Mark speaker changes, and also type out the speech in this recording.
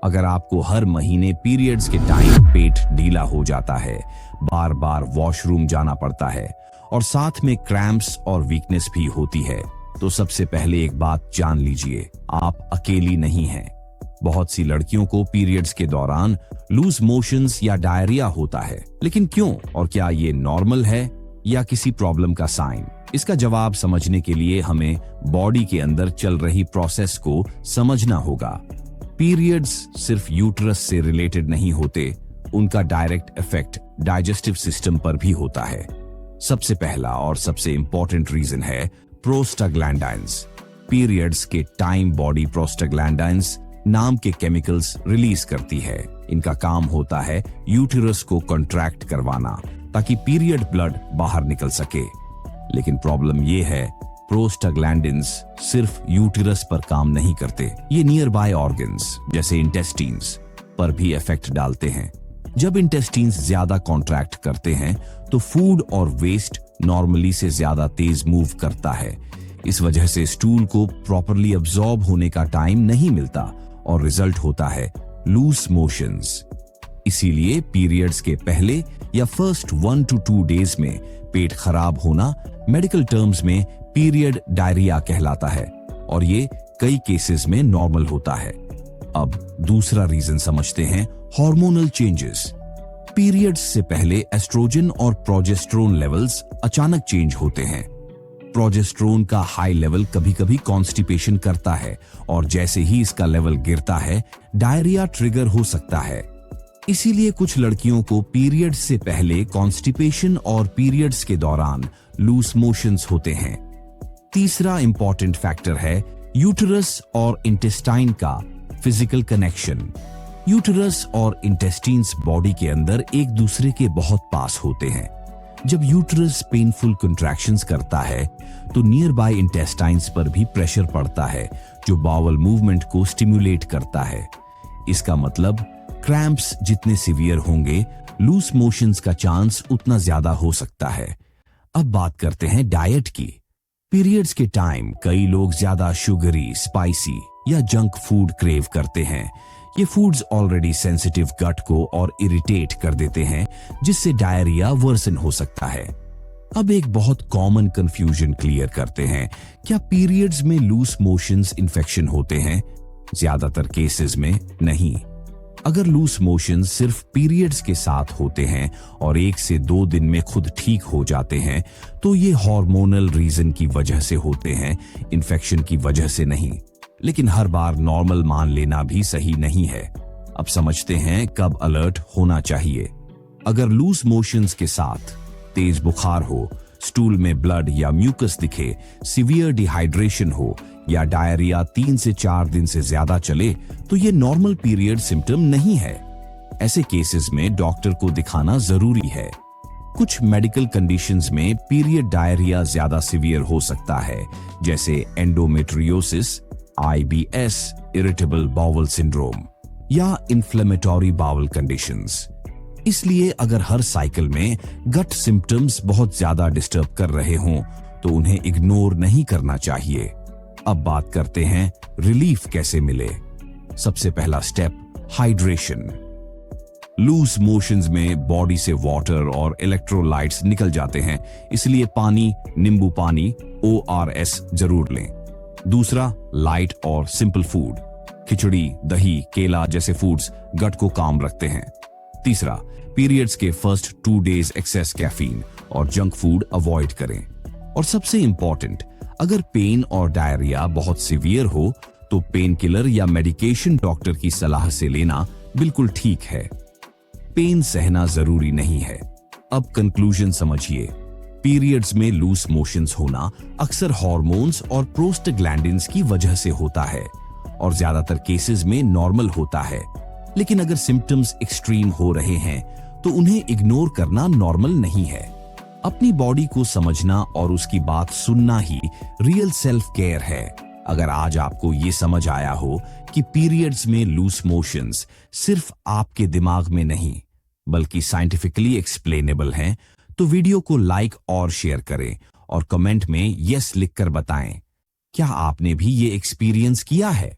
Speaker 1: अगर आपको हर महीने पीरियड्स के टाइम पेट ढीला हो जाता है, बार बार वॉशरूम जाना पड़ता है और साथ में क्रैम्प्स और वीकनेस भी होती है, तो सबसे पहले एक बात जान लीजिए, आप अकेली नहीं हैं। बहुत सी लड़कियों को पीरियड्स के दौरान लूज मोशंस या डायरिया होता है, लेकिन क्यों और क्या ये नॉर्मल है या किसी प्रॉब्लम का साइन? इसका जवाब समझने के लिए हमें बॉडी के अंदर चल रही प्रोसेस को समझना होगा। पीरियड्स सिर्फ यूट्रस से रिलेटेड नहीं होते, उनका डायरेक्ट इफेक्ट डाइजेस्टिव सिस्टम पर भी होता है। सबसे पहला और सबसे इंपॉर्टेंट रीजन है प्रोस्टाग्लैंडाइंस। पीरियड्स के टाइम बॉडी प्रोस्टाग्लैंडाइंस नाम के केमिकल्स रिलीज करती है। इनका काम होता है यूटेरस को कॉन्ट्रैक्ट करवाना ताकि पीरियड ब्लड बाहर निकल सके। लेकिन प्रॉब्लम ये है, प्रोस्टाग्लैंडिन्स सिर्फ यूटेरस पर काम नहीं करते, ये नियर बाय ऑर्गन्स जैसे इंटेस्टीन्स पर भी इफेक्ट डालते हैं। जब इंटेस्टीन्स ज्यादा कॉन्ट्रैक्ट करते हैं तो फूड और वेस्ट नॉर्मली से ज्यादा तेज मूव करता है। इस वजह से स्टूल को प्रॉपरली अब्सॉर्ब होने का टाइम नहीं मिलता और रिजल्ट होता है लूज मोशंस। इसीलिए पीरियड्स के पहले या फर्स्ट 1 to 2 डेज में पेट खराब होना मेडिकल टर्म्स में पीरियड डायरिया कहलाता है और ये कई केसेस में नॉर्मल होता है। अब दूसरा रीजन समझते हैं, हार्मोनल चेंजेस। पीरियड्स से पहले एस्ट्रोजन और प्रोजेस्टेरोन लेवल्स अचानक चेंज होते हैं। प्रोजेस्टेरोन का हाई लेवल कभी-कभी कॉन्स्टिपेशन करता है और जैसे ही इसका लेवल गिरता है, डायरिया ट्रिगर हो सकता है। इसीलिए कुछ लड़कियों को पीरियड्स से पहले कॉन्स्टिपेशन और पीरियड्स के दौरान लूज मोशंस होते हैं। तीसरा इंपॉर्टेंट फैक्टर है यूटेरस और इंटेस्टाइन का फिजिकल कनेक्शन। यूटेरस और इंटेस्टाइन्स बॉडी के अंदर एक दूसरे के बहुत पास होते हैं। जब यूटेरस पेनफुल कंट्रैक्शंस करता है तो नियर बाय इंटेस्टाइन्स पर भी प्रेशर पड़ता है जो बाउल मूवमेंट को स्टिम्युलेट करता है। इसका मतलब क्रैम्प्स जितने सीवियर होंगे, लूज मोशंस का चांस उतना ज्यादा हो सकता है। अब बात करते हैं डाइट की। पीरियड्स के टाइम कई लोग ज्यादा शुगरी, स्पाइसी या जंक फूड क्रेव करते हैं। ये फूड्स ऑलरेडी सेंसिटिव गट को और इरिटेट कर देते हैं, जिससे डायरिया वर्सन हो सकता है। अब एक बहुत कॉमन कंफ्यूजन क्लियर करते हैं, क्या पीरियड्स में लूज मोशंस इन्फेक्शन होते हैं? ज्यादातर केसेस में नहीं। अगर लूज मोशंस सिर्फ पीरियड्स के साथ होते हैं और 1 से 2 दिन में खुद ठीक हो जाते हैं, तो ये हार्मोनल रीजन की वजह से होते हैं, इन्फेक्शन की वजह से नहीं। लेकिन हर बार नॉर्मल मान लेना भी सही नहीं है। अब समझते हैं कब अलर्ट होना चाहिए। अगर लूज मोशंस के साथ तेज बुखार हो, स्टूल में ब्लड या म्यूकस दिखे, सीवियर डिहाइड्रेशन हो या डायरिया 3 से 4 दिन से ज्यादा चले, तो ये नॉर्मल पीरियड सिम्टम नहीं है। ऐसे केसेस में डॉक्टर को दिखाना जरूरी है। कुछ मेडिकल कंडीशंस में पीरियड डायरिया ज्यादा सीवियर हो सकता है, जैसे endometriosis, IBS, irritable bowel syndrome या इन्फ्लेमेटरी बाउल कंडीशंस। इसलिए अगर हर साइकिल में गट सिम्टम्स बहुत ज्यादा डिस्टर्ब कर रहे हों, तो उन्हें इग्नोर नहीं करना चाहिए। अब बात करते हैं रिलीफ कैसे मिले। सबसे पहला स्टेप, हाइड्रेशन। लूज मोशंस में बॉडी से वाटर और इलेक्ट्रोलाइट्स निकल जाते हैं, इसलिए पानी, नींबू पानी, ORS जरूर लें। दूसरा, लाइट और सिंपल फूड। खिचड़ी, दही, केला जैसे फूड्स गट को काम रखते हैं। तीसरा, पीरियड्स के फर्स्ट 2 डेज एक्सेस कैफीन और जंक फूड अवॉइड करें। और सबसे इंपॉर्टेंट, अगर पेन और डायरिया बहुत सीवियर हो तो पेन किलर या मेडिकेशन डॉक्टर की सलाह से लेना बिल्कुल ठीक है। पेन सहना जरूरी नहीं है। अब कंक्लूजन समझिए। पीरियड्स में लूज मोशंस होना अक्सर हार्मोन्स और प्रोस्टाग्लैंडिन्स की वजह से होता है और ज्यादातर केसेस में नॉर्मल होता है। लेकिन अगर सिम्टम्स एक्सट्रीम हो रहे हैं तो उन्हें इग्नोर करना नॉर्मल नहीं है। अपनी बॉडी को समझना और उसकी बात सुनना ही रियल सेल्फ केयर है। अगर आज आपको ये समझ आया हो कि पीरियड्स में लूज मोशंस सिर्फ आपके दिमाग में नहीं बल्कि साइंटिफिकली एक्सप्लेनेबल हैं, तो वीडियो को लाइक और शेयर करें और कमेंट में यस लिखकर बताएं, क्या आपने भी ये एक्सपीरियंस किया है।